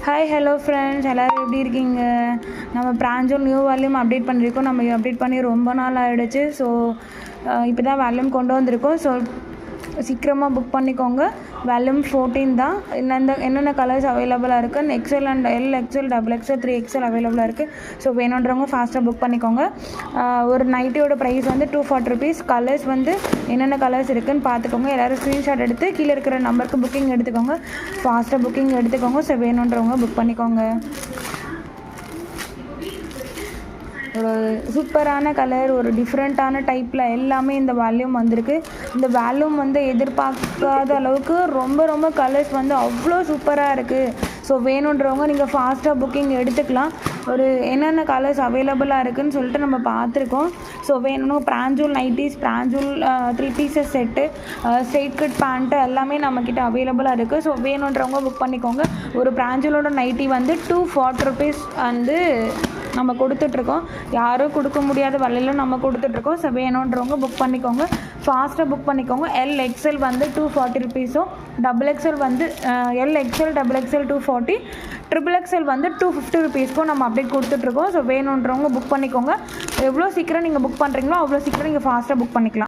Hi hello friends, எல்லோரும் எப்படி இருக்கீங்க? நம்ம பிராஞ்சோல் நியூ வால்யூம் அப்டேட் பண்ணியிருக்கோம். நம்ம அப்டேட் பண்ணி ரொம்ப நாள் ஆகிடுச்சு. ஸோ இப்போ தான் வால்யூம் கொண்டு வந்திருக்கோம். ஸோ சீக்கிரமாக புக் பண்ணிக்கோங்க. வால்யூம் 14 தான். என்னென்ன கலர்ஸ் அவைலபிளாக இருக்குது, XL and L, XL, double XL, 3XL அவைலபிளாக இருக்குது. ஸோ வேணுன்றவங்க ஃபாஸ்ட்டாக புக் பண்ணிக்கோங்க. ஒரு நைட்டியோட ப்ரைஸ் வந்து 240 rupees. கலர்ஸ் வந்து என்னென்ன கலர்ஸ் இருக்குதுன்னு பார்த்துக்கோங்க. எல்லோரும் ஸ்க்ரீன்ஷாட் எடுத்து கீழே இருக்கிற நம்பருக்கு புக்கிங் எடுத்துக்கோங்க. ஃபாஸ்ட்டாக புக்கிங் எடுத்துக்கோங்க. ஸோ வேணுன்றவங்க புக் பண்ணிக்கோங்க. ஒரு சூப்பரான கலர், ஒரு டிஃப்ரெண்ட்டான டைப்பில் எல்லாமே இந்த வால்யூம் வந்திருக்கு. இந்த வால்யூம் வந்து எதிர்பார்க்காத அளவுக்கு ரொம்ப கலர்ஸ் வந்து அவ்வளோ சூப்பராக இருக்குது. ஸோ வேணுன்றவங்க நீங்கள் ஃபாஸ்ட்டாக புக்கிங் எடுத்துக்கலாம். ஒரு என்னென்ன கலர்ஸ் அவைலபிளாக இருக்குதுன்னு சொல்லிட்டு நம்ம பார்த்துருக்கோம். ஸோ வேணும் பிராஞ்சூல் நைட்டிஸ், பிராஞ்சூல் 3 pieces set, straight cut pant எல்லாமே நம்மக்கிட்ட அவைலபிளாக இருக்குது. ஸோ வேணுன்றவங்க புக் பண்ணிக்கோங்க. ஒரு பிராஞ்சூலோட நைட்டி வந்து 240 rupees வந்து நம்ம கொடுத்துட்ருக்கோம். யாரும் கொடுக்க முடியாத விலையில் நம்ம கொடுத்துட்ருக்கோம். ஸோ வேணுன்றவங்க புக் பண்ணிக்கோங்க. ஃபாஸ்ட்டாக புக் பண்ணிக்கோங்க. LXL வந்து 240 rupees, டபுள் எக்ஸ்எல் வந்து LXL, டபுள் எக்ஸ்எல் 240, XXL வந்து 250 rupees நம்ம அப்டேட் கொடுத்துட்ருக்கோம். ஸோ வேணுன்றவங்க புக் பண்ணிக்கோங்க. எவ்வளோ சீக்கிரம் நீங்கள் புக் பண்ணுறீங்களோ அவ்வளோ சீக்கிரம் நீங்கள் ஃபாஸ்ட்டாக புக் பண்ணிக்கலாம்.